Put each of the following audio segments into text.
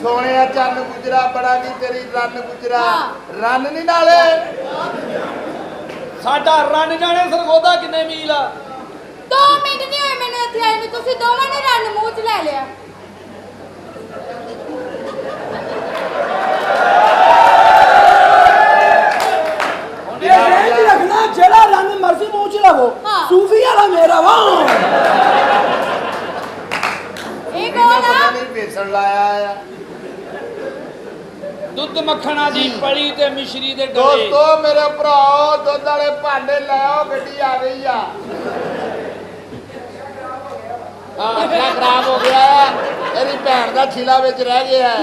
सोने चन गुजरा बड़ा नहीं तेरी रन गुजरा रन नहीं नाले साडा रन जाने सरगोदा किन्ने मील आ 2 मिनट नहीं होए मैंने इत्थे आए ਨੂੰ ਤੁਸੀਂ ਦੋਵਾਂ ਨੇ ਰन ਮੂੰਹ ਚ ਲੈ ਲਿਆ रखना जेड़ा रंग मर्जी मुंह च लवो सूफी वाला मेरा वा ਇਹ ਕੌਣ ਆ नहीं बेसन लाया है दुध मक्खना दी पड़ी ते मिश्री दे डले दोस्तों मेरे भराओ दुध वाले भांडे ले आओ गड्डी आ गई आ अच्छा खराब हो गया तेरी भैन का छिला विच रह गया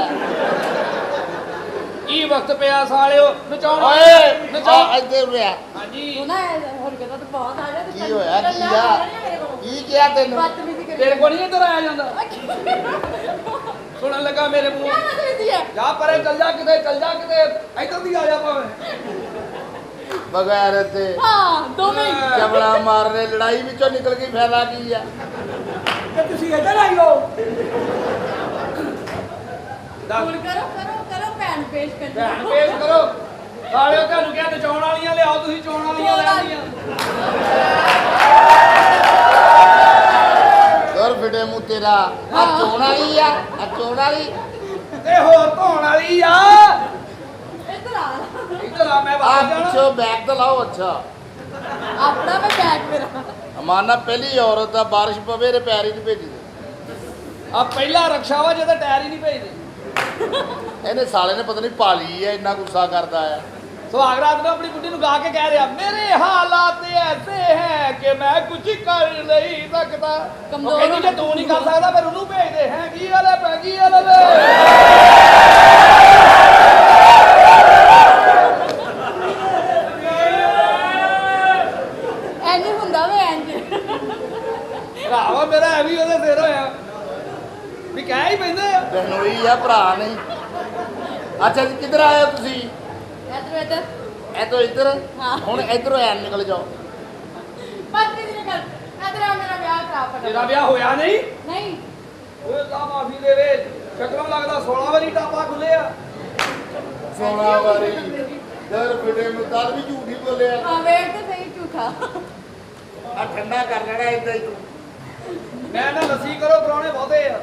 ई वक्त पिया सालियो नचाउण ओए नचाओ इधर होया हां जी ਤੂੰ ਨਾ ਹਰਕਤਾਂ ਤਾਂ ਬਹੁਤ ਆ ਰਿਹਾ की होया की क्या तेन ਬਦਤਮੀਜ਼ੀ ਕਰੀ तेरे को नहीं इधर आया जांदा सुनन लगा मेरे मुंह क्या बदतमीजी है जा परे चल जा किते इधर दी आ जा भावे बगैर ते हाँ 2 मिनट चबड़ा मारने लड़ाई विचों निकल गई फैला की है ते तुसी इधर आई हो ਹੁਣ ਕਰੋ ਭੈਣ ਪੇਸ਼ ਕਰ भैन पेश करो सालियो ਤੁਹਾਨੂੰ ਕਿਹਾ ਨਚਾਉਣ ਵਾਲੀਆਂ ਲਿਆਓ ਤੁਸੀਂ ਚੋਣ ਵਾਲੀਆਂ ਲੈ ਆਉਂਦੀਆਂ दौर फिटे मुंह तेरा आ चोण वाली आ चोण वाली ਤੇ ਹੋਰ ਧੋਣ ਵਾਲੀ ਆ ਇੱਧਰ ਆ ਇੱਧਰ ਆ ਮੈਂ आ ਬਾਹਰ ਜਾਣਾ पीछे बैग तो लाओ अच्छा ਆਪਣਾ ਮੈਂ ਬੈਗ ਮੇਰਾ माना पहली औरत दा बारिश पवे रे पैर ही नहीं भेजी ਆ ਪਹਿਲਾ ਰਕਸ਼ਾ ਵਾ ਜਿਹਦਾ ਟਾਇਰ ਹੀ ਨਹੀਂ ਭੇਜਦੇ ਇਹਨੇ ਸਾਲੇ ਨੇ ਪਤਾ ਨਹੀਂ ਪਾਲੀ ਹੈ ਇੰਨਾ ਗੁੱਸਾ ਕਰਦਾ ਹੈ ਸੁਹਾਗ ਰਾਤ ਨੂੰ ਆਪਣੀ ਬੁੱਢੀ ਨੂੰ ਗਾ ਕੇ ਕਹਿ ਰਿਹਾ ਮੇਰੇ ਹਾਲਾਤ ਐਸੇ ਹੈ ਕਿ ਮੈਂ ਕੁਝ ਕਰ ਨਹੀਂ ਸਕਦਾ ਉਹ ਕਹਿੰਦੀ ਜੇ ਤੂੰ ਨਹੀਂ ਕਰ ਸਕਦਾ ਫਿਰ ਉਹਨੂੰ ਭੇਜ ਦੇ ਹੈ ਕੀ ਵਾਲਾ ਪੈਗੀ ਵਾਲਾ ਵੇ ਇੰਜ ਹੁੰਦਾ ਵੇ ਇੰਜ ਭਰਾਵਾ ਮੇਰਾ ਐ ਵੀ ਉਹਦੇ ਸਿਰ ਹੋਇਆ ਵੀ ਕਹਿ ਹੀ ਪੈਂਦੇ ਆ ਬਹਿਨੋਈ ਆ ਭਰਾ ਨਹੀਂ ਅੱਛਾ ਜੀ ਕਿੱਧਰ ਆਏ ਹੋ ਤੁਸੀਂ ਇੱਧਰ ਇਹ ਤੋਂ ਇੱਧਰ ਹਾਂ। ਹੁਣ ਇੱਧਰੋਂ ਐਨ ਨਿਕਲ ਜਾਓ ਬਦਤਮੀਜ਼ੀ ਨਾ ਕਰ ਇੱਧਰ ਆ ਮੇਰਾ ਵਿਆਹ ਖਰਾਬ ਕਰ ਤੇਰਾ ਵਿਆਹ ਹੋਇਆ ਨਹੀਂ ਨਹੀਂ ਓਏ ਤਾਂ ਮਾਫੀ ਦੇ ਵੇ ਸ਼ਕਲੋਂ ਲੱਗਦਾ 16 ਵਾਰੀ ਟਾਪਾ ਖੁੱਲਿਆ 16 ਵਾਰੀ ਦਰ ਫਿਟੇ ਨੂੰ ਤਦ ਵੀ ਝੂਠ ਹੀ ਬੋਲਿਆ ਹਾਂ ਵੇਟ ਤੇ ਸਹੀ ਝੂਠਾ ਆ ਠੰਡਾ ਕਰ ਲੈਣਾ ਏਦਾਂ ਹੀ ਤੂੰ ਮੈਂ ਨਾ ਲੱਸੀ ਕਰੋ ਪ੍ਰਾਹੁਣੇ ਬਹੁਤੇ ਆ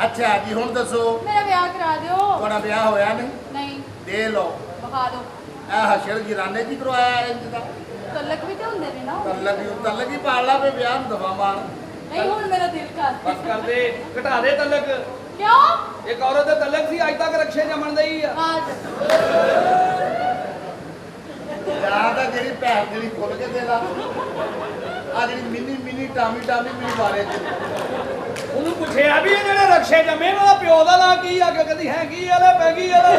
ਅੱਛਾ ਜੀ ਹੁਣ ਦੱਸੋ ਮੇਰਾ ਵਿਆਹ ਕਰਾ ਦਿਓ ਤੁਹਾਡਾ ਵਿਆਹ ਹੋਇਆ ਨਹੀਂ ਨਹੀਂ ਦੇ ਲਓ ਬਖਾ ਦਿਓ ਇਹ ਹਸ਼ਰ ਗਿਰਾਨੇ ਕੀ ਕਰਵਾਇਆ ਇੰਜ ਦਾ ਤਲਕ ਵੀ ਤੇ ਹੁੰਦੇ ਨੇ ਨਾ ਤਲਕ ਹੀ ਪਾਲ ਲਾ ਵੇ ਵਿਆਹ ਨੂੰ ਦਫਾ ਮਾਰ ਨਹੀਂ ਹੁਣ ਮੇਰਾ ਦਿਲ ਕਰ ਬਸ ਕਰ ਦੇ ਘਟਾ ਦੇ ਤਲਕ ਕਿਉਂ ਇੱਕ ਔਰਤ ਦੇ ਤਲਕ ਸੀ ਅੱਜ ਤੱਕ ਰਕਸ਼ੇ ਜਮਣ ਦਈ ਆ ਆਜ ਜਾਂ ਤਾਂ ਜਿਹੜੀ ਭੈਣ ਜਿਹੜੀ ਖੁੱਲ ਕੇ ਦੇ ਲਾ ਆ ਜਿਹੜੀ ਮਿੰਨੀ ਟਾਮੀ ਮਿਲੀ ਬਾਰੇ ਚ ਉਹਨੂੰ ਪੁੱਛਿਆ ਵੀ ਇਹ ਜਿਹੜੇ ਰਕਸ਼ੇ ਜੰਮੇ ਉਹਦਾ ਪਿਓ ਦਾ ਨਾਂ ਕੀ ਆ ਕਿ ਕਦੀ ਹੈ ਕੀ ਵਾਲਾ ਪੈਗੀ ਵਾਲਾ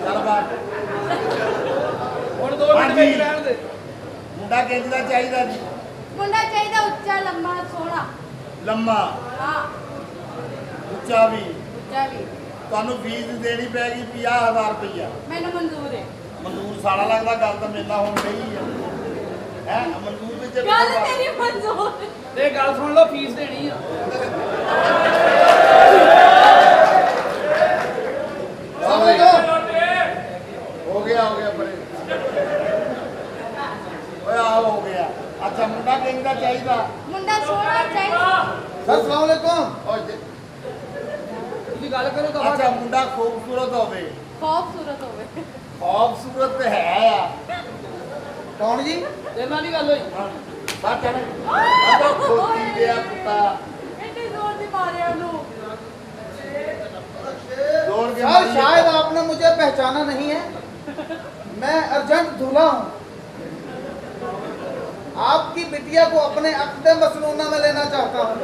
ਚੱਲ ਬਾਤ ਹੁਣ 2 ਮਿੰਟ ਵਿੱਚ ਰਹਿਣ ਦੇ ਮੁੰਡਾ ਕਿੰਜ ਦਾ ਚਾਹੀਦਾ ਜੀ ਮੁੰਡਾ ਚਾਹੀਦਾ ਉੱਚਾ ਲੰਮਾ ਸੋਹਣਾ ਲੰਮਾ ਹਾਂ ਉੱਚਾ ਵੀ ਉੱਚਾ ਵੀ ਤੁਹਾਨੂੰ ਫੀਸ ਦੇਣੀ ਪੈਗੀ 50000 ਰੁਪਇਆ ਮੈਨੂੰ ਮਨਜ਼ੂਰ ਹੈ ਮਨਜ਼ੂਰ ਸਾਲਾ ਲੱਗਦਾ ਗੱਲ ਤਾਂ ਮੇਲਾ ਹੁਣ ਗਈ ਹੈ ਮਨਜ਼ੂਰ ਵਿੱਚ ਗੱਲ ਤੇਰੀ ਮਨਜ਼ੂਰ ਤੇ ਗੱਲ ਸੁਣ ਲਓ ਫੀਸ ਦੇਣੀ ਆ ਹੋ ਗਿਆ ਪਰੇ ਓਏ ਆ ਹੋ ਗਿਆ ਅੱਛਾ ਮੁੰਡਾ ਕਿੰਜ ਦਾ ਚਾਹੀਦਾ ਮੁੰਡਾ ਸੋਹਣਾ ਚਾਹੀਦਾ ਸਰ ਸਲਾਮ ਅਲੈਕੁਮ ਓਏ ਤੁਸੀਂ ਗੱਲ ਕਰੋ ਤਾਂ ਅੱਛਾ ਮੁੰਡਾ ਖੂਬਸੂਰਤ ਹੋਵੇ ਖੂਬਸੂਰਤ ਹੋਵੇ ਖੂਬਸੂਰਤ ਤੇ ਹੈ ਆ ਕੌਣ ਜੀ ਤੇਰੇ ਨਾਲ ਨਹੀਂ ਗੱਲ ਹੋਈ ਬਾਤ ਕਰ ਅੱਛਾ ਖੋਤੀ ਗਿਆ ਕੁੱਤਾ ਇੰਨੀ ਜ਼ੋਰ ਦੀ ਮਾਰਿਆ ਉਹਨੂੰ ਦੌੜ ਕੇ सर शायद आपने मुझे पहचाना नहीं है मैं अर्जेंट दूल्हा हूँ आपकी बिटिया को अपने अक़्द मसनूना में लेना चाहता हूँ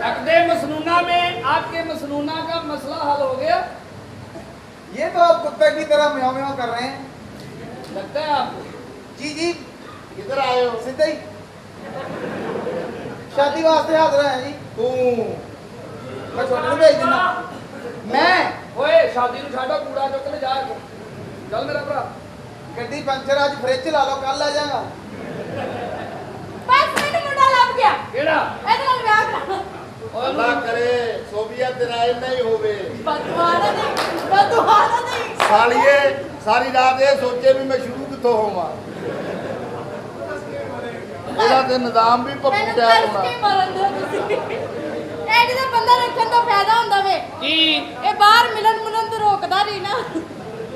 अक़्दे मसनूना में आपके मसनूना का मसला हल हो गया ये तो आप कुत्ते की तरह म्याऊं म्याऊं कर रहे हैं लगता है आपको जी जी किधर आए हो सीधे ही शादी वास्ते हाजिर है जी तू मैं छोटे को भेज देना मैं ਓਏ ਸ਼ਾਦੀ ਨੂੰ ਛੱਡੋ ਕੂੜਾ ਚੁੱਕ ਲੈ ਜਾ ਕੇ ਚੱਲ ਮੇਰਾ ਭਰਾ गड्डी पंचर आज फ्रिज ला लो कल आ जाएगा ਪਰ ਅੱਲਾ ਕਰੇ ਸੋਭੀਆ ਤੇਰਾ ਇੰਨਾ ਹੀ ਹੋਵੇ। ਬਦਵਾਨਾ ਨਹੀਂ ਸਾਲੀਏ ਸਾਰੀ ਰਾਤ ਇਹ ਸੋਚੇ ਵੀ ਮੈਂ ਸ਼ੁਰੂ ਕਿੱਥੋਂ ਹੋਵਾਂ। ਇਹਦਾ ਤੇ ਨਿਜ਼ਾਮ ਵੀ ਪੱਪੂ ਮੈਨੂੰ ਟਾਇਰ ਤਰਸ ਹੋਣਾ। ਕੇ ਮਰਨ ਦਿਓ ਤੁਸੀਂ। ਐਡੀ ਦਾ ਬੰਦਾ ਰੱਖਣ ਦਾ ਫਾਇਦਾ ਹੁੰਦਾ ਵੇ। ਕੀ ਇਹ ਬਾਹਰ ਮਿਲਣ ਤੋਂ ਰੋਕਦਾ ਨਹੀਂ ਨਾ।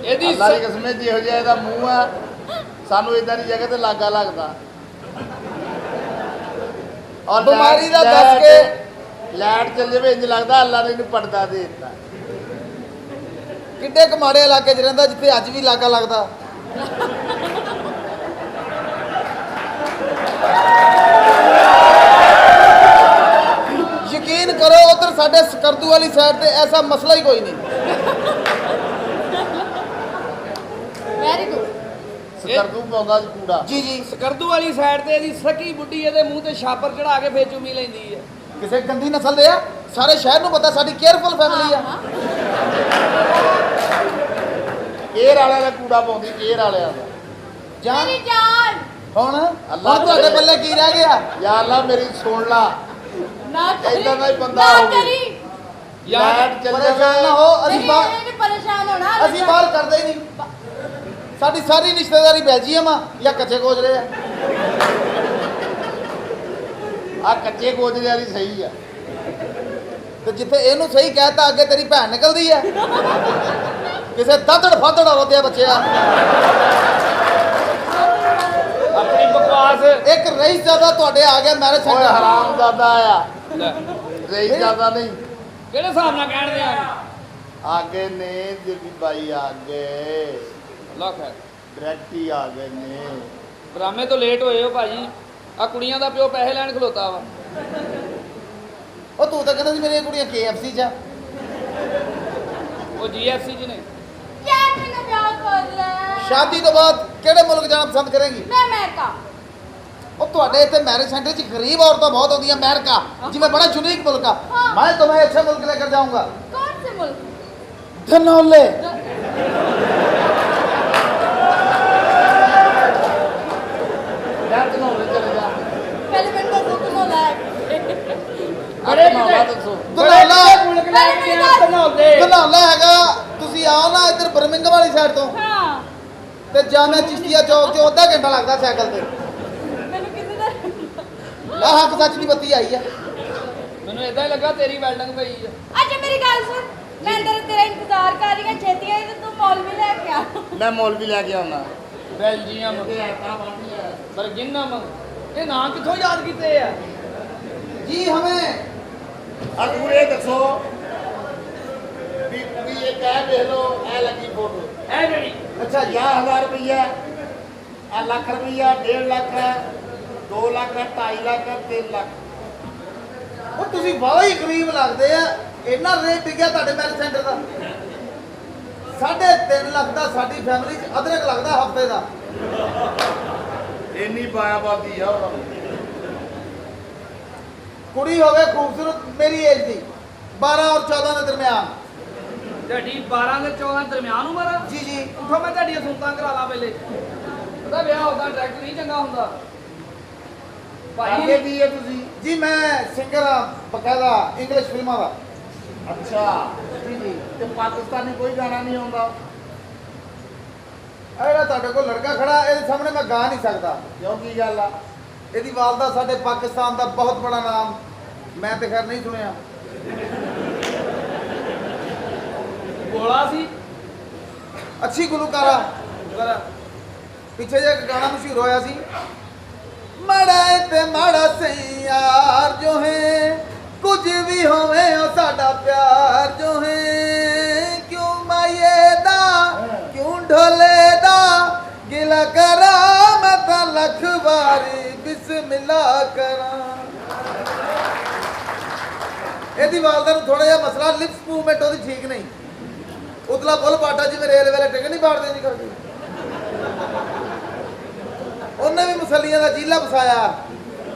ਇਹਦੀ ਅੱਲਾ ਦੀ ਕਸਮ ਜਿਹੋ ਜਿਹਾ ਇਹਦਾ ਮੂੰਹ ਆ ਸਾਨੂੰ ਇਦਾਂ ਦੀ ਜਗ੍ਹਾ ਤੇ ਲਾਗਾ ਲੱਗਦਾ। ਔਰ ਬਿਮਾਰੀ ਦਾ ਲਾਈਟ- ਦੱਸ ਕੇ ਲਾਈਟ ਚੱਲ ਜਾਵੇ ਇੰਜ ਲੱਗਦਾ ਅੱਲਾ ਨੇ ਇਹਨੂੰ ਪਰਦਾ ਦੇ ਦਿੱਤਾ। ਕਿੱਡੇ ਕਮਾੜੇ ਇਲਾਕੇ 'ਚ ਰਹਿੰਦਾ ਜਿੱਥੇ ਅੱਜ ਵੀ ਲਾਗਾ ਲੱਗਦਾ। ਯਕੀਨ ਕਰੋ ਉਧਰ ਸਾਡੇ ਸਕਰਦੂ ਵਾਲੀ ਸਾਈਡ ਤੇ ਐਸਾ ਮਸਲਾ ਹੀ ਕੋਈ ਨਹੀਂ। Very good. ਸਕਰਦੂ ਪਾਉਂਦਾ ਸੀ ਕੂੜਾ। ਜੀ ਜੀ ਸਕਰਦੂ ਵਾਲੀ ਸਾਈਡ ਤੇ ਇਹਦੀ ਸਕੀ ਬੁੱਢੀ ਇਹਦੇ ਮੂੰਹ ਤੇ ਛਾਪਰ ਚੜਾ ਕੇ ਫੇਰ ਚੁੰਮੀ ਲੈਂਦੀ ਹੈ। ਕਿਸੇ ਗੰਦੀ ਨਸਲ ਦੇ ਆ। ਸਾਰੇ ਸ਼ਹਿਰ ਨੂੰ ਪਤਾ ਸਾਡੀ ਕੇਅਰਫੁਲ ਫੈਮਿਲੀ ਆ। ਕੇਰ ਵਾਲਿਆਂ ਦਾ ਕੂੜਾ ਪਾਉਂਦੀ ਕੇਰ ਵਾਲਿਆਂ ਦਾ। ਜਾਨ ਮੇਰੀ ਜਾਨ ਹੁਣ ਅੱਲਾ ਹੁਣ ਤੁਹਾਡੇ ਪੱਲੇ ਕੀ ਰਹਿ ਗਿਆ? ਯਾ ਅੱਲਾ ਮੇਰੀ ਸੁਣ ਲਾ। ਨਾ ਕਰੀ ਏਦਾਂ ਦਾ ਹੀ ਬੰਦਾ ਨਾ ਹੋਵੇ। ਕਰੀ। ਲਾਈਟ ਚੱਲ ਪਰੇਸ਼ਾਨ ਨਾ ਜਾਵੇ ਹੋ। ਅਸੀਂ ਨਹੀਂ ਬਾਹਰ ਇਹਨੇ ਪਰੇਸ਼ਾਨ ਹੋਣਾ। ਅਸੀਂ ਬਾਹਰ ਕਰਦੇ ਹੀ ਨਹੀਂ। ਸਾਡੀ ਸਾਰੀ ਰਿਸ਼ਤੇਦਾਰੀ ਬੈਲਜੀਅਮ ਆ ਜਾਂ ਕੱਚੇ ਕੋਜਰੇ ਆ। ਆ ਕੱਚੇ ਗੋਜਰੇ ਵਾਲੀ ਸਹੀ ਆ। ਤੇ ਜਿੱਥੇ ਇਹਨੂੰ ਸਹੀ ਕਹਿਤਾ ਅੱਗੇ ਤੇਰੀ ਭੈਣ ਨਿਕਲਦੀ ਆ। ਕਿਸੇ ਦਾਦੜ ਫਾਦੜ ਰੋਦਿਆ ਬੱਚਿਆ। ਆਪਣੀ ਬਕਵਾਸ ਇੱਕ ਰਈਸ ਜ਼ਿਆਦਾ ਤੁਹਾਡੇ ਆ ਗਿਆ ਮੈਰਿਜ ਓਏ ਸੈਂਟਰ। ਹਰਾਮਜ਼ਾਦਾ ਆ। ਲੈ, ਰਹੀ ਜ਼ਿਆਦਾ ਨਹੀਂ। ਕਿਹੜੇ ਹਿਸਾਬ ਨਾਲ ਕਹਿਣ ਆ ਆਗੇ ਨੇ ਦੇਵੀ ਬਾਈ ਆਗੇ ਅੱਲਾ ਖੈਰ ਡਾਇਰੈਕਟ ਹੀ ਆ ਗਏ ਨੇ। ਡਰਾਮੇ ਤੋਂ ਲੇਟ ਹੋਏ ਹੋ ਭਾਜੀ। ਆ ਕੁੜੀਆਂ ਦਾ ਪਿਓ ਪੈਸੇ ਲੈਣ ਖਲੋਤਾ ਵਾ। ਉਹ ਤੂੰ ਤਾਂ ਕਹਿੰਦਾ ਸੀ ਮੇਰੀਆਂ ਕੁੜੀਆਂ KFC 'ਚ ਆ। ਉਹ GFC ਚ ਨੇ। ਯਾਰ ਮੈਨੂੰ ਵਿਆਹ ਕਰ ਲੈ। ਸ਼ਾਦੀ ਤੋਂ ਬਾਅਦ ਕਿਹੜੇ ਮੁਲਕ ਜਾਣਾ ਪਸੰਦ ਕਰੇਂਗੀ? ਮੈਂ ਅਮਰੀਕਾ। ਉਹ ਤੁਹਾਡੇ ਇੱਥੇ ਮੈਰਿਜ ਸੈਂਟਰ 'ਚ ਗਰੀਬ ਔਰਤਾਂ ਬਹੁਤ ਹੁੰਦੀਆਂ। ਅਮਰੀਕਾ ਜਿਵੇਂ ਬੜਾ यूनिक मुल्क का। हाँ। मैं तुम्हें अच्छे मुल्क लेकर जाऊंगा। कौन से मुल्क? धनौले। ਯਾਰ ਤਨੋਲੇ ਚਲੇ ਜਾ। पहले मैंने तो तुम होला है। ਬੜੇ ਧਨੌਲਾ ਦੱਸੋ। ਧਨੌਲਾ ਮੁਲਕ ਲੈ ਕੇ ਆ ਧਨੌਲੇ। ਧਨੌਲਾ ਹੈਗਾ। ਤੁਸੀਂ ਆਓ ਨਾ ਇੱਧਰ ਬਰਮਿੰਗਮ ਵਾਲੀ ਸਾਈਡ ਤੋਂ हाँ। ਤੇ ਜਾਮਿਆ ਚਿਸ਼ਤੀਆ ਚੌਕ 'ਚ ਅੱਧਾ ਘੰਟਾ ਲੱਗਦਾ ਸਾਈਕਲ ਤੇ। मैंने किसी ने ਆਹ ਹੱਕ ਸੱਚ ਦੀ ਬੱਤੀ ਆਈ ਆ। ਮੈਨੂੰ ਇਦਾਂ ਹੀ ਲੱਗਾ ਤੇਰੀ ਵੈਲਡਿੰਗ ਪਈ ਆ। अच्छा मेरी गल सुन। मैं अंदर तेरा इंतजार कर रही हूं। छेती आई तो तू मौलवी लेके आ। ਮੈਂ ਮੌਲਵੀ ਲੈ ਕੇ ਆਉਣਾ। ਬੈਲਜੀਅਮ ਬਰਗਿਨਮ ਇਹ ਨਾਂ ਕਿੱਥੋਂ ਯਾਦ ਕੀਤੇ ਆ? जी हमें ਆ ਤੂੰ ਇਹ ਦੱਸੋ ਵੀ ਕੁੜੀ ਇਹ ਕਹਿ ਵੇਖ ਲੋ ਇਹ ਲੱਗੀ ਫੋਟੋ। ਇਹ ਜਿਹੜੀ अच्छा जी 50000 ਰੁਪਈਆ ਆ ਲੱਖ ਰੁਪਈਆ 1.5 ਲੱਖ 2 ਲੱਖ 2.5 ਲੱਖ 3 ਲੱਖ। ਉਹ ਤੁਸੀਂ ਬਾਹਲਾ ਹੀ ਗਰੀਬ ਲੱਗਦੇ ਆ। ਇੰਨਾ ਰੇਟ ਡਿੱਗਿਆ ਤੁਹਾਡੇ ਮੈਰਿਜ ਸੈਂਟਰ ਦਾ। 3.5 ਲੱਖ ਦਾ ਸਾਡੀ ਫੈਮਿਲੀ 'ਚ ਅਦਰਕ ਲੱਗਦਾ ਹਫਤੇ ਦਾ। ਇੰਨੀ ਬਾਇਆਬਾਦੀ ਆ ਉਹਨਾਂ ਦੀ। ਕੁੜੀ ਹੋਵੇ ਖੂਬਸੂਰਤ ਮੇਰੀ ਏਜ ਦੀ 12 ਔਰ 14 ਦੇ ਦਰਮਿਆਨ। ਤੁਹਾਡੀ 12 ਤੇ 14 ਦਰਮਿਆਨ ਉਮਰ ਆ? ਜੀ ਜੀ ਉਠੋ ਮੈਂ ਤੁਹਾਡੀਆਂ ਸੁਣਤਾਂ ਕਰਾ ਲਾਂ ਪਹਿਲੇ। ਉਹਦਾ ਵਿਆਹ ਹੁੰਦਾ ਡਾਇਰੈਕਟ ਨਹੀਂ ਚੰਗਾ ਹੁੰਦਾ ਅੱਗੇ ਭਾਈ। ਕੀ ਹੈ ਤੁਸੀਂ? ਜੀ ਮੈਂ ਸਿੰਗਰ ਆ ਬਕਾਇਦਾ ਇੰਗਲਿਸ਼ ਫਿਲਮਾਂ ਦਾ। ਅੱਛਾ ਜੀ ਜੀ ਤੇ ਪਾਕਿਸਤਾਨੀ ਕੋਈ ਗਾਣਾ ਨਹੀਂ ਆਉਂਦਾ ਇਹ ਜਿਹੜਾ ਤੁਹਾਡੇ ਕੋਲ ਲੜਕਾ ਖੜਾ ਇਹਦੇ ਸਾਹਮਣੇ ਮੈਂ ਗਾ ਨਹੀਂ ਸਕਦਾ। ਕਿਉਂ ਕੀ ਗੱਲ ਆ? ਇਹਦੀ ਵਾਲਦਾ ਸਾਡੇ ਪਾਕਿਸਤਾਨ ਦਾ ਬਹੁਤ ਬੜਾ ਨਾਮ ਮੈਂ ਤੇ ਖੈਰ ਨਹੀਂ ਸੁਣਿਆ। ਗੋਲਾ ਸੀ ਅੱਛੀ ਗੁਲੂਕਾਰਾ। ਪਰ ਪਿੱਛੇ ਜੇ ਇੱਕ ਗਾਣਾ ਮਸ਼ਹੂਰ ਹੋਇਆ ਸੀ ਮਾੜਾ ਤੇ ਮਾੜਾ ਸਹੀ ਯਾਰ ਜੋ ਹੈ ਕੁਝ ਵੀ ਹੋਵੇ ਉਹ ਸਾਡਾ ਪਿਆਰ ਜੋ ਹੈ ਕਿਉਂ ਮਾਏ ਦਾ ਕਿਉਂ ਢੋਲੇ ਦਾ ਗਿਲਾ ਕਰਾਂ ਮੈਂ ਤਾਂ ਲੱਖ ਵਾਰੀ ਬਿਸਮਿਲ੍ਲਾ ਕਰਾਂ। ਇਹਦੀ ਵਾਲਦਾ ਨੂੰ ਥੋੜਾ ਜਿਹਾ ਮਸਲਾ ਲਿਪਸ ਮੂਵਮੈਂਟ ਉਹਦੀ ਠੀਕ ਨਹੀਂ। ਉਤਲਾ ਬੁੱਲ ਪਾਟਾ ਜਿਵੇਂ ਰੇਲ ਵੇਲੇ ਟਿਕਟ ਨਹੀਂ ਪਾੜਦੇ ਜੀ ਕਰਦੀ। ਉਹਨੇ ਵੀ ਮੁਸੱਲੀਆਂ ਦਾ ਜੀਲਾ ਵਸਾਇਆ।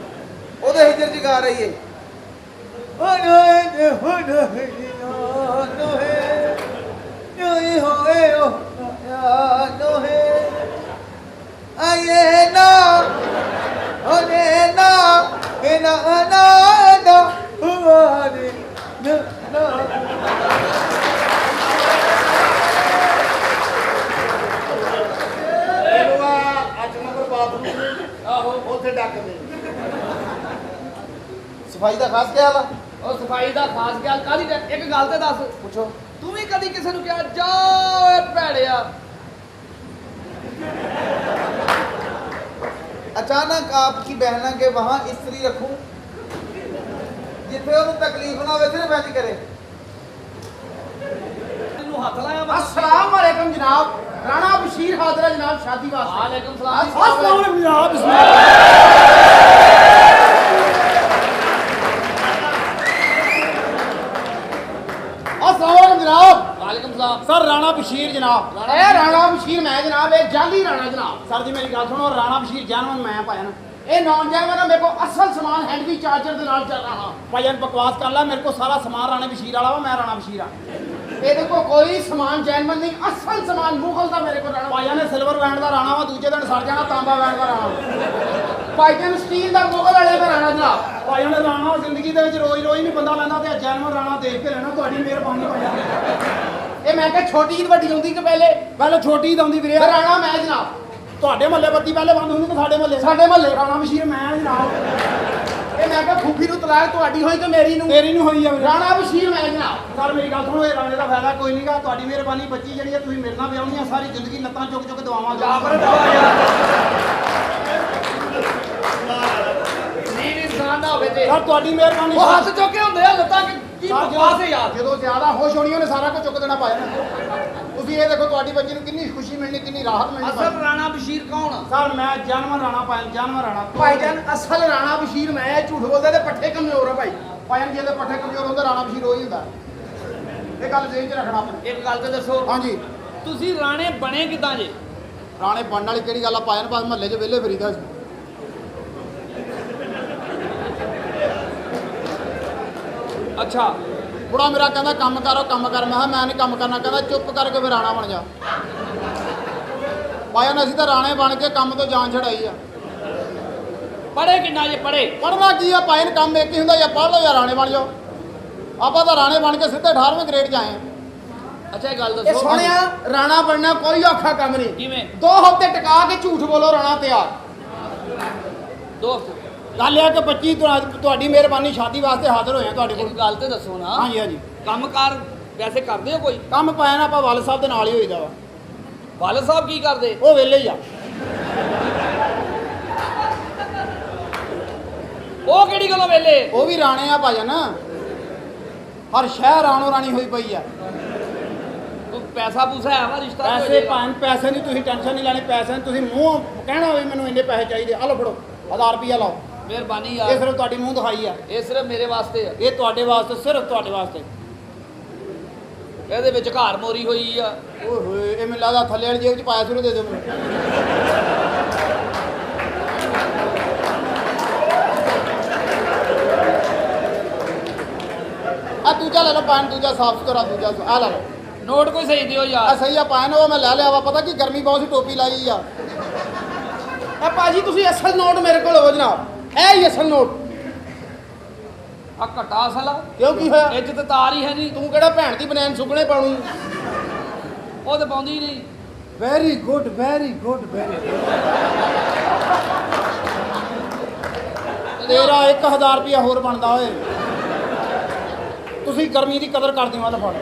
ਉਹਦੇ ਹਿਜਰ ਚ ਗਾ ਰਹੀ ਏ ਆਏ ਨਾ ਹੋਨੇ ਨਾ ਨਾ ਨਾ ਹੁਆ ਨੇ ਆਹੋ ਉੱਥੇ ਡੱਕਦੇ ਸਫਾਈ ਦਾ ਖਾਸ ਖਿਆਲ ਆ ਉਹ ਸਫਾਈ ਦਾ ਖਾਸ ਖਿਆਲ ਕਾਹਦੀ ਇੱਕ ਗੱਲ ਤੇ ਦੱਸ ਪੁੱਛੋ ਤੂੰ ਵੀ ਕਦੀ ਕਿਸੇ ਨੂੰ ਕਿਹਾ ਜਾ ਓਏ ਭੈੜਿਆ अचानक आपकी बहना के वहां स्त्री रखूं जिथे उन्हें तकलीफ ना हो सिर्फ इंज करे ਤੈਨੂੰ ਹੱਥ ਲਾਇਆ ਵਾ अस्सलाम वालेकुम जनाब राणा बशीर हाजरा जनाब शादी वास्ते वालेकुम सलाम अस्सलाम वालेकुम जनाब बिस्मिल्लाह अस्सलाम वालेकुम जनाब वालेकुम सलाम सर राणा बशीर जनाब ए राणा बशीर मैं जनाब ए जाली राणा जनाब सर जी मेरी गल सुनो राणा बशीर जानवन मैं पाया ना ਇਹ ਨੌਜਵਾਨ ਨਾ ਮੇਰੇ ਕੋ ਅਸਲ ਸਮਾਨ ਹੈਂਡਵੀ ਚਾਰਜਰ ਦੇ ਨਾਲ ਚੱਲ ਰਹਾ ਭਾਈਆਂ ਬਕਵਾਸ ਕਰ ਲੈ ਮੇਰੇ ਕੋ ਸਾਰਾ ਸਮਾਨ ਰਾਣਾ ਬਸ਼ੀਰ ਵਾਲਾ ਵਾ ਮੈਂ ਰਾਣਾ ਬਸ਼ੀਰ ਆ ਇਹਦੇ ਕੋ ਕੋਈ ਸਮਾਨ ਜੈਨਮਨ ਨਹੀਂ ਅਸਲ ਸਮਾਨ ਮੁਗਲ ਦਾ ਮੇਰੇ ਕੋ ਰਾਣਾ ਭਾਈਆਂ ਨੇ ਸਿਲਵਰ ਬੈਂਡ ਦਾ ਰਾਣਾ ਵਾ ਦੂਜੇ ਦਿਨ ਸੜ ਜਾਣਾ ਤਾਂਬਾ ਬੈਂਡ ਦਾ ਰਾਣਾ ਭਾਈਆਂ ਨੇ ਸਟੀਲ ਦਾ ਮੁਗਲ ਵਾਲੇ ਦਾ ਰਾਣਾ ਜਨਾਬ ਭਾਈਆਂ ਨੇ ਰਾਣਾ ਜ਼ਿੰਦਗੀ ਦੇ ਵਿੱਚ ਰੋਜ਼ ਰੋਜ਼ ਨਹੀਂ ਬੰਦਾ ਲੈਂਦਾ ਤੇ ਜੈਨਮਨ ਰਾਣਾ ਦੇਖ ਕੇ ਲੈਣਾ ਤੁਹਾਡੀ ਮਿਹਰਬਾਨੀ ਭਾਈਆਂ ਇਹ ਮੈਂ ਕਿਹਾ ਛੋਟੀ ਈਦ ਵੱਡੀ ਹੁੰਦੀ ਕਿ ਪਹਿਲੇ ਛੋਟੀ ਈਦ ਆਉਂਦੀ ਵੀਰੇ ਰਾਣਾ ਮੈਂ ਜਨਾਬ ਤੁਹਾਡੇ ਮਹੱਲੇ ਬੱਤੀ ਪਹਿਲੇ ਬੰਦ ਹੁੰਦੀ ਤੇ ਸਾਡੇ ਮਹੱਲੇ ਰਾਣਾ ਬਸ਼ੀਰ ਮੈਂ ਜਨਾਬ ਇਹ ਮੈਂ ਕਿਹਾ ਫੂਫੀ ਨੂੰ ਤਲਾਕ ਤੁਹਾਡੀ ਹੋਈ ਕਿ ਮੇਰੀ ਨੂੰ ਹੋਈ ਆ ਰਾਣਾ ਬਸ਼ੀਰ ਮੈਂ ਜਨਾਬ ਸਰ ਮੇਰੀ ਗੱਲ ਸੁਣੋ ਇਹ ਰਾਣੇ ਦਾ ਫਾਇਦਾ ਕੋਈ ਨਹੀਂਗਾ ਤੁਹਾਡੀ ਮਿਹਰਬਾਨੀ ਬੱਚੀ ਜਿਹੜੀ ਹੈ ਤੁਸੀਂ ਮੇਰੇ ਨਾਲ ਵਿਆਹਣੀ ਆ ਸਾਰੀ ਜ਼ਿੰਦਗੀ ਲੱਤਾਂ ਚੁੱਕ ਚੁੱਕ ਦਵਾਵਾਂ ਜਾ ਪਰ ਦਵਾ ਯਾਰ ਨੀਰ ਇਨਸਾਨ ਨਾ ਹੋਵੇ ਤੇ ਸਰ ਤੁਹਾਡੀ ਮਿਹਰਬਾਨੀ ਉਹ ਹੱਥ ਚੁੱਕੇ ਹੁੰਦੇ ਆ ਲੱਤਾਂ ਕੀ ਬਕਵਾਸ ਹੈ ਯਾਰ ਜਦੋਂ ਜ਼ਿਆਦਾ ਹੋਸ਼ ਹੋਣੀ ਉਹਨੇ ਸਾਰਾ ਕੁਝ ਚੁੱਕ ਦੇਣਾ ਪਾਇਆ ਤੁਸੀਂ ਇਹ ਦੇਖੋ ਤੁਹਾਡੀ ਬੱਚੀ ਨੂੰ ਕਿੰਨੀ ਖੁਸ਼ੀ ਮਿਲਣੀ ਕਿੰਨੀ ਰਾਹਤ ਮਿਲਣੀ ਅਸਲ ਰਾਣਾ ਬਸ਼ੀਰ ਕੌਣ ਆ ਸਰ ਮੈਂ ਜਾਨਵਰ ਰਾਣਾ ਪਾਇਆ ਜਾਨਵਰ ਰਾਣਾ ਭਾਈਜਾਨ ਅਸਲ ਰਾਣਾ ਬਸ਼ੀਰ ਮੈਂ ਇਹ ਝੂਠ ਬੋਲਦੇ ਤੇ ਪੱਠੇ ਕਮਜ਼ੋਰ ਆ ਭਾਈ ਭਾਈਜਾਨ ਜਿਹਦੇ ਪੱਠੇ ਕਮਜ਼ੋਰ ਹੁੰਦੇ ਰਾਣਾ ਬਸ਼ੀਰ ਉਹੀ ਹੁੰਦਾ ਇਹ ਗੱਲ ਜ਼ਿਹਨ 'ਚ ਰੱਖਣਾ ਆਪਣੇ ਇੱਕ ਗੱਲ ਤੇ ਦੱਸੋ ਹਾਂਜੀ ਤੁਸੀਂ ਰਾਣੇ ਬਣੇ ਕਿਦਾਂ ਜੇ ਰਾਣੇ ਬਣਨ ਵਾਲੀ ਕਿਹੜੀ ਗੱਲ ਆ ਪਾਇਨ ਪਾਸ ਮਹੱਲੇ 'ਚ ਵਿਹਲੇ ਫਰੀਦਾ ਸੀ ਅੱਛਾ ਬੁੜਾ ਮੇਰਾ ਕਹਿੰਦਾ ਕੰਮ ਕਰ ਮੈਂ ਕਿਹਾ ਮੈਂ ਨਹੀਂ ਕੰਮ ਕਰਨਾ ਕਹਿੰਦਾ ਚੁੱਪ ਕਰਕੇ ਫਿਰ ਰਾਣਾ ਬਣ ਜਾ ਪਾਇਨ ਅਸੀਂ ਤਾਂ ਰਾਣੇ ਬਣ ਕੇ ਕੰਮ ਤੋਂ ਜਾਨ ਛੜਾਈ ਆ ਪੜੇ ਕਿੰਨਾ ਜੇ ਪੜੇ ਪੜਨਾ ਕੀ ਆ ਪਾਇਨ ਕੰਮ ਇੱਕ ਹੀ ਹੁੰਦਾ ਜਾਂ ਪੜ੍ਹ ਲਓ ਜਾਂ ਰਾਣੇ ਬਣ ਜਾਓ ਆਪਾਂ ਤਾਂ ਰਾਣੇ ਬਣ ਕੇ ਸਿੱਧੇ 18ਵੇਂ ਗ੍ਰੇਡ 'ਚ ਆਏ ਆ ਅੱਛਾ ਇਹ ਗੱਲ ਇਹ ਦੱਸੋ ਸੋਹਣਿਆ ਰਾਣਾ ਬਣਨਾ ਕੋਈ ਔਖਾ ਕੰਮ ਨਹੀਂ ਕਿਵੇਂ 2 ਹਫ਼ਤੇ ਟਿਕਾ ਕੇ ਝੂਠ ਬੋਲੋ ਰਾਣਾ ਤਿਆਰ ਦੋਸਤ ਗੱਲ ਇਹ ਕਿ ਬੱਚੀ ਤੁਹਾਡੀ ਮਿਹਰਬਾਨੀ ਸ਼ਾਦੀ ਵਾਸਤੇ ਹਾਜ਼ਰ ਹੋਏ ਆ ਤੁਹਾਡੇ ਇੱਕ ਕੋਲ ਗੱਲ ਤੇ ਦੱਸੋ ਨਾ ਹਾਂਜੀ ਹਾਂਜੀ ਕੰਮਕਾਰ ਵੈਸੇ ਕਰਦੇ ਹੋ ਕੋਈ ਕੰਮ ਪਾਇਆ ਨਾ ਆਪਾਂ ਵਾਲ ਸਾਹਿਬ ਦੇ ਨਾਲ ਹੀ ਹੋਈਦਾ ਵਾ ਵਾਲਦ ਸਾਹਿਬ ਕੀ ਕਰਦੇ ਉਹ ਵਿਹਲੇ ਹੀ ਆ ਉਹ ਕਿਹੜੀ ਗੱਲੋਂ ਵੇਲੇ ਉਹ ਵੀ ਰਾਣੇ ਆ ਭਾਜਨ ਹਰ ਸ਼ਹਿਰ ਰਾਣੋ ਰਾਣੀ ਹੋਈ ਪਈ ਆ ਕੋਈ ਪੈਸਾ ਪੂਸਾ ਹੈ ਵਾ ਰਿਸ਼ਤਾ ਵੀ ਹੋ ਪੈਸੇ ਜਾਏਗਾ। ਭਾਂ ਪੈਸੇ ਨਹੀਂ ਤੁਸੀਂ ਟੈਨਸ਼ਨ ਨਹੀਂ ਲੈਣੀ ਪੈਸੇ ਨਹੀਂ ਤੁਸੀਂ ਮੂੰਹ ਕਹਿਣਾ ਵੀ ਮੈਨੂੰ ਇੰਨੇ ਪੈਸੇ ਚਾਹੀਦੇ ਆ ਲਓ ਫੜੋ 1000 ਰੁਪਇਆ ਲਾਓ ਮਿਹਰਬਾਨੀ ਇਹ ਯਾਰ ਸਿਰਫ ਤੁਹਾਡੀ ਮੂੰਹ ਦਿਖਾਈ ਆ ਇਹ ਸਿਰਫ ਮੇਰੇ ਵਾਸਤੇ ਆ ਇਹ ਤੁਹਾਡੇ ਵਾਸਤੇ ਸਿਰਫ ਤੁਹਾਡੇ ਵਾਸਤੇ ਇਹਦੇ ਵਿੱਚ ਘਰ ਮੋਰੀ ਹੋਈ ਆ ਓਏ ਹੋਏ ਇਹ ਮੈਨੂੰ ਲੱਗਦਾ ਥੱਲੇ ਵਾਲੀ ਜੇਬ 'ਚ ਪਾਇਆ ਸ਼ੁਰੂ ਦੇ ਦਿਓ ਮੈਨੂੰ ਆ ਦੂਜਾ ਲੈ ਲਓ ਪਾਨ ਦੂਜਾ ਸਾਫ ਸੁਥਰਾ ਦੂਜਾ ਆ ਲੈ ਲਓ ਨੋਟ ਕੋਈ ਸਹੀ ਦਿਓ ਆ ਯਾਰ ਸਹੀ ਆ ਪਾਨ ਉਹ ਮੈਂ ਲੈ ਲਿਆ ਵਾ ਪਤਾ ਕੀ ਗਰਮੀ ਬਹੁਤ ਸੀ ਟੋਪੀ ਲਾਈ ਆ ਆ ਭਾਜੀ ਤੁਸੀਂ ਅਸਲ ਨੋਟ ਮੇਰੇ ਕੋਲ ਹੋ ਜਨਾਬ ਇਹ ਹੀ ਅਸਲ ਨੋਟ ਆ ਘਟਾ ਅਸਲਾ ਕਿਉਂ ਕੀ ਹੋਇਆ ਇੱਜ਼ਤ ਤਾਰ ਹੀ ਹੈ ਨਹੀਂ ਤੂੰ ਕਿਹੜਾ ਭੈਣ ਦੀ ਬਨੈਣ ਸੁਗਣੇ ਪਾਉਣੀ ਉਹ ਤੇ ਪਾਉਂਦੀ ਨਹੀਂ very good very good very ਤੇਰਾ 1000 ਰੁਪਇਆ ਹੋਰ ਬਣਦਾ ਓਏ ਤੁਸੀਂ ਗਰਮੀ ਦੀ ਕਦਰ ਕਰਦੇ ਹੋ ਆ ਫੜ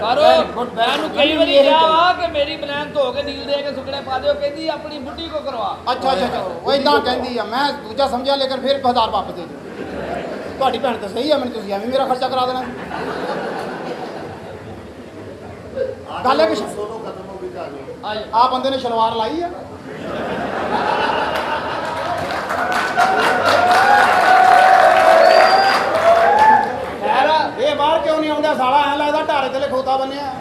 ਸਾਰੋ Very good, very ਮੈਨੂੰ good. ਕਈ ਵਾਰੀ Very ਕਿਹਾ good. ਵਾ ਕਿ ਮੇਰੀ ਬਲੈਨ ਧੋ ਕੇ ਨੀਲ ਦੇ ਕੇ ਸੁੱਕਣੇ ਪਾ ਦਿਓ ਕਹਿੰਦੀ ਆਪਣੀ ਬੁੱਢੀ ਕੋ ਕਰਵਾ ਅੱਛਾ ਅੱਛਾ ਅੱਛਾ ਉਹ ਇਦਾਂ ਕਹਿੰਦੀ ਆ ਮੈਂ ਦੂਜਾ ਸਮਝਿਆ ਲੇਕਿਨ ਫਿਰ 1000 ਵਾਪਸ ਦੇ ਦਿਓ ਤੁਹਾਡੀ ਭੈਣ ਤਾਂ ਸਹੀ ਆ ਮੈਨੂੰ ਤੁਸੀਂ ਐਵੇਂ ਮੇਰਾ ਖਰਚਾ ਕਰਾ ਦੇਣਾ ਗੱਲ ਹੈ ਕਿ ਸੋਨੋ ਖਤਮ ਹੋ ਗਈ ਕਹਾਣੀ ਆ ਬੰਦੇ ਨੇ ਸ਼ਲਵਾਰ ਲਾਈ ਆ ਖੈਰ ਇਹ ਬਾਹਰ ਕਿਉਂ ਨਹੀਂ ਆਉਂਦਾ ਸਾਲਾ ਐ ਲੱਗਦਾ ਢਾਰੇ ਤੇ ਖੋਤਾ ਬੰਨਿਆ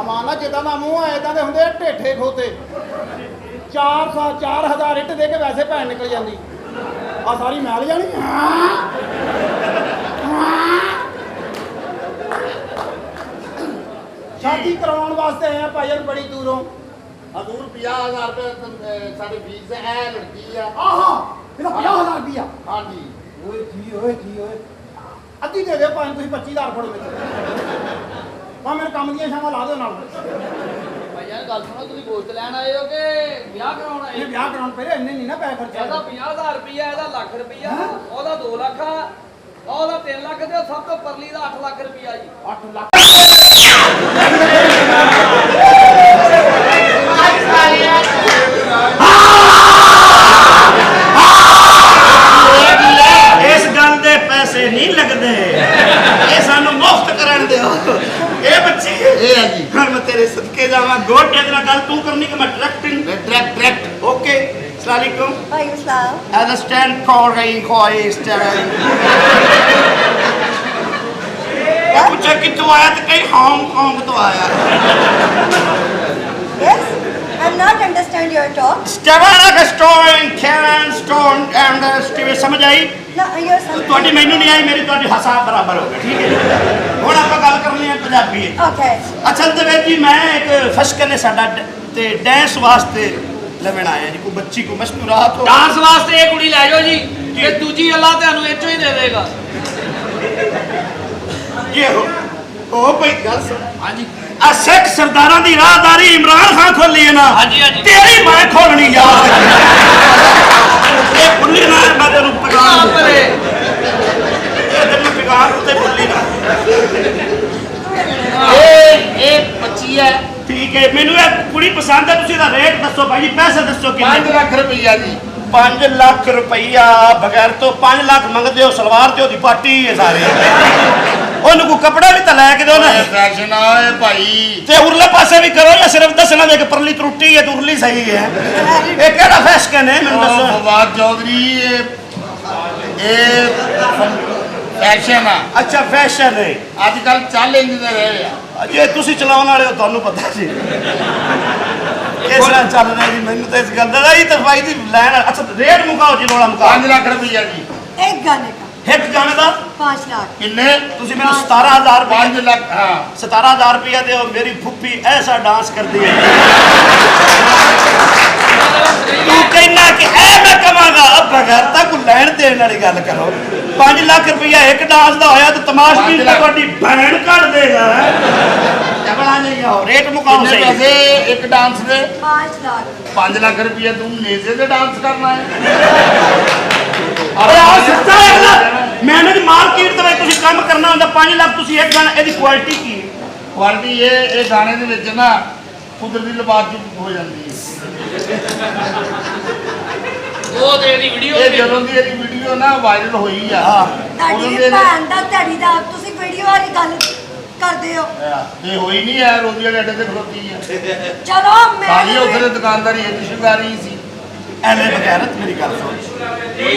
ਅਮਾਨਾ ਜਿੱਦਾਂ ਦਾ ਮੂੰਹ ਆ ਇਦਾਂ ਦੇ ਹੁੰਦੇ ਆ ਢੇਠੇ ਖੋਤੇ 4000 ਇੱਟ ਦੇ ਕੇ ਵੈਸੇ ਭੈਣ ਨਿਕਲ ਜਾਂਦੀ ਆ ਸਾਰੀ ਮੈਲ ਜਾਣੀ ਸ਼ਾਦੀ ਕਰਵਾਉਣ ਵਾਸਤੇ ਆਏ ਆ ਭਾਈਆਂ ਬੜੀ ਦੂਰੋਂ ਹਜ਼ੂਰ 50000 ਰੁਪਏ ਸਾਡੇ ਫੀਸ ਹੈ ਇਹ ਲੜਕੀ ਆ ਆਹਾ ਇਹਦਾ 50000 ਰੁਪਇਆ ਹਾਂਜੀ ਓਏ ਕੀ ਓਏ ਅੱਧੀ ਦੇ ਦਿਓ ਭਾਵੇਂ ਤੁਸੀਂ 25000 ਫੜੋ ਮੇਰੇ ਪਾ ਮੇਰੇ ਕੰਮ ਦੀਆਂ ਸ਼ਾਮਾਂ ਲਾ ਦਿਓ ਨਾਲ ਭਾਈਆ ਗੱਲ ਸੁਣੋ ਤੁਸੀਂ ਗੋਸ਼ਤ ਲੈਣ ਆਏ ਹੋ ਕਿ ਵਿਆਹ ਕਰਾਉਣ ਆਏ ਇਹ ਹੋ? ਵਿਆਹ ਕਰਾਉਣ ਪਹਿਲੇ ਇੰਨੇ ਨਹੀਂ ਨਾ ਪੈਸੇ ਖਰਚਾ ਇਹਦਾ 50,000 ਰੁਪਇਆ, ਇਹਦਾ ਲੱਖ ਰੁਪਇਆ, ਉਹਦਾ 2 ਲੱਖ ਆ, ਉਹਦਾ 3 ਲੱਖ ਤੇ ਸਭ ਤੋਂ ਪਰਲੀ ਦਾ 8 ਲੱਖ ਰੁਪਇਆ ਜੀ। 8 ਲੱਖ ਇਸ ਗੱਲ ਦੇ ਪੈਸੇ ਨਹੀਂ ਲੱਗਦੇ, ਇਹ ਸਾਨੂੰ ਮੁਫਤ ਕਰਨ ਦਿਓ। ਇਹ ਬੱਚੀ ਇਹ ਹੈ ਜੀ ਹੁਣ ਮੈਂ ਤੇਰੇ ਸਦਕੇ ਜਾਵਾਂ, ਗੋਡੇ ਦੇ ਨਾਲ ਗੱਲ ਤੂੰ ਕਰਨੀ ਕਿ ਮੈਂ ਡਾਇਰੈਕਟਿੰਗ ਡਾਇਰੈਕਟ ਓਕੇ। अस्सलाम वालेकुम। वालेकुम सलाम। अंडरस्टैंड कॉल रही कोई स्टैंड पूछा कि तू आया तो कहीं हांगकांग तो आया। Yes, I'm not understand your talk. Steven Stone Karen Stone and Steve समझ आई? No, you're something. ਤੁਹਾਡੀ ਮੈਨੂੰ ਨਹੀਂ ਆਈ, ਮੇਰੀ ਤੁਹਾਡੀ ਹਿਸਾਬ ਬਰਾਬਰ ਹੋ ਗਿਆ, ਠੀਕ ਹੈ। ਹੁਣ ਆਪਾਂ ਗੱਲ ਕਰਨੀ ਹੈ ਪੰਜਾਬੀ ਵਿੱਚ। Okay. ਅਸਲ ਦੇ ਵਿੱਚ ਜੀ ਮੈਂ ਇੱਕ ਫਸ਼ਕਨ ਨੇ ਸਾਡਾ ਤੇ ਡੈਂਸ ਵਾਸਤੇ ਲੈਣ ਆਇਆ ਜੀ, ਕੋਈ ਬੱਚੀ ਕੋ ਮਸਤੂਰਾਤ ਹੋ। ਡਾਂਸ ਵਾਸਤੇ ਇਹ ਕੁੜੀ ਲੈ ਜਾਓ ਜੀ, ਤੇ ਦੂਜੀ ਅੱਲਾ ਤੁਹਾਨੂੰ ਇਹ ਚੋਂ ਹੀ ਦੇ ਦੇਗਾ। ਇਹ ਉਹ ਕੋਈ ਗੱਲ ਸੁਣ। ਹਾਂਜੀ ਆ ਸਿੱਖ ਸਰਦਾਰਾਂ ਦੀ ਰਾਹਦਾਰੀ ਇਮਰਾਨ ਖਾਨ ਖੋਲੀ ਹੈ ਨਾ, ਹਾਂਜੀ, ਹਾਂਜੀ। ਤੇਰੀ ਮੈਂ ਖੋਲਣੀ ਯਾਰ। ਇਹ ਭੁੱਲੀ ਨਾ, ਮੈਂ ਤੈਨੂੰ ਪਗਾਨ ਪਰੇ ਇਹ ਤੈਨੂੰ ਪਗਾਨ ਉੱਤੇ ਭੁੱਲੀ ਨਾ। ਇਹ ਬੱਚੀ ਹੈ ਠੀਕ ਹੈ, ਮੈਨੂੰ ਇਹ ਕੁੜੀ ਪਸੰਦ ਹੈ, ਤੁਸੀਂ ਇਹਦਾ ਰੇਟ ਦੱਸੋ ਭਾਈ ਜੀ, ਪੈਸੇ ਦੱਸੋ 5 ਕਿੰਨੇ? ਲੱਖ ਰੁਪਈਆ ਜੀ। 5 ਲੱਖ ਰੁਪਈਆ ਬਗੈਰ ਤੋਂ 5 ਲੱਖ ਮੰਗਦੇ ਹੋ, ਸਲਵਾਰ ਤੇ ਉਹਦੀ ਪਾਟੀ ਹੈ ਸਾਰੇ। ਉਹਨੂੰ ਕੋਈ ਕੱਪੜਾ ਵੀ ਤਾਂ ਲੈ ਕੇ ਦਿਓ ਨਾ। ਇਹ ਫੈਸ਼ਨ ਆ ਇਹ ਭਾਈ। ਤੇ ਉਰਲੇ ਪਾਸੇ ਵੀ ਕਰੋ ਜਾਂ ਸਿਰਫ ਦੱਸਣਾ ਦੇ ਕਿ ਪਰਲੀ ਤਰੁੱਟੀ ਹੈ ਤੇ ਉਰਲੀ ਸਹੀ ਹੈ? ਇਹ ਕਿਹੜਾ ਫੈਸ਼ਨ ਹੈ ਮੈਨੂੰ ਉਹ ਦੱਸੋ। ਫਵਾਦ ਚੌਧਰੀ ਇਹ ਫੈਸ਼ਨ ਆ। ਅੱਛਾ ਫੈਸ਼ਨ ਹੈ, ਅੱਜ ਕੱਲ ਚੱਲ ਇੰਜ ਦੇ ਰਹੇ ਆ। ਜੇ ਤੁਸੀਂ ਚਲਾਉਣ ਵਾਲੇ ਹੋ ਤੁਹਾਨੂੰ ਪਤਾ ਜੀ ਕਿਸ ਤਰ੍ਹਾਂ ਚੱਲ ਰਿਹਾ ਜੀ, ਮੈਨੂੰ ਤਾਂ ਇਸ ਗੱਲ ਦਾ ਹੀ ਤਫਾਈ ਦੀ ਲੈਣ। ਅੱਛਾ ਰੇਟ ਮੁਕਾਓ ਜੀ, ਰੋਲਾ ਮੁਕਾਓ। 5 ਲੱਖ ਰੁਪਈਆ ਜੀ। एक गाने का ਇੱਕ ਗਾਣੇ ਦਾ 5 लाख। ਕਿੰਨੇ? ਤੁਸੀਂ ਮੈਨੂੰ 17,000 ਰੁਪਏ 5 ਲੱਖ ਹਾਂ 17,000 ਰੁਪਏ ਦਿਓ। ਮੇਰੀ ਫੁੱਫੀ ਐਸਾ ਡਾਂਸ ਕਰਦੀ ਹੈ, ਤੂੰ ਕਹਿਣਾ ਕਿ ਇਹ ਮੈਂ ਕਵਾਂਗਾ। ਅਬ ਬਗੈਰ ਤਾਂ ਕੋਈ ਲੈਣ ਦੇਣ ਵਾਲੀ ਗੱਲ ਕਰੋ। 5 ਲੱਖ ਰੁਪਇਆ ਇੱਕ ਡਾਂਸ ਦਾ ਹੋਇਆ ਤੇ ਤਮਾਸ਼ਬੀਨ ਤਾਂ ਤੁਹਾਡੀ ਭੈਣ ਕੱਢ ਦੇਗਾ। ਜਬੜਾ ਨਹੀਂ ਆਓ, ਰੇਟ ਮੁਕਾਓ ਕਿੰਨੇ ਸਹੀ। ਪੈਸੇ ਇੱਕ ਡਾਂਸ ਦੇ? 5 लाख। 5 ਲੱਖ ਰੁਪਈਆ ਤੂੰ ਨੇਜ਼ੇ ਤੇ ਡਾਂਸ ਕਰਨਾ ਹੈ? ਅਰੇ ਆਹ ਸੱਚਾ ਹੈ ਨਾ, ਮੈਨੇਜ ਮਾਰਕੀਟ ਦੇ ਵਿੱਚ ਤੁਸੀਂ ਕੰਮ ਕਰਨਾ ਹੁੰਦਾ। 5 ਲੱਖ ਤੁਸੀਂ ਇੱਕ ਗਾਣਾ, ਇਹਦੀ ਕੁਆਲਿਟੀ ਕੀ ਹੈ? ਕੁਆਲਿਟੀ ਇਹ ਗਾਣੇ ਦੇ ਵਿੱਚ ਨਾ ਕੁਦਰਤੀ ਲਿਬਾਸ ਹੋ ਜਾਂਦੀ ਹੈ। ਉਹ ਤੇ ਇਹਦੀ ਵੀਡੀਓ ਇਹ ਜਦੋਂ ਦੀ ਇਹਦੀ ਵੀਡੀਓ ਨਾ ਵਾਇਰਲ ਹੋਈ ਆ, ਹਾਂ ਉਦੋਂ ਤੁਹਾਡੀ ਦੀ ਇਹਦੀ- ਭੈਣ ਦਾ ਤੁਹਾਡੀ ਦਾ ਤੁਸੀਂ ਵੀਡੀਓ ਵਾਲੀ ਗੱਲ ਕਰਦੇ ਹੋ। ਇਹ ਹੋਈ ਨਹੀਂ ਹੈ, ਰੋਜ਼ੀ ਵਾਲੇ ਅੱਡੇ ਤੇ ਖਲੋਤੀ ਆ। ਚਲੋ ਮੈਂ ਸਾਰੀ ਉੱਥੇ ਦੇ ਦੁਕਾਨਦਾਰੀ ਇੱਕ ਸ਼ਿੰਗਾਰੀ ਸੀ। ਐਵੇਂ ਬਗੈਰਤ ਮੇਰੀ ਗੱਲ ਸੁਣ।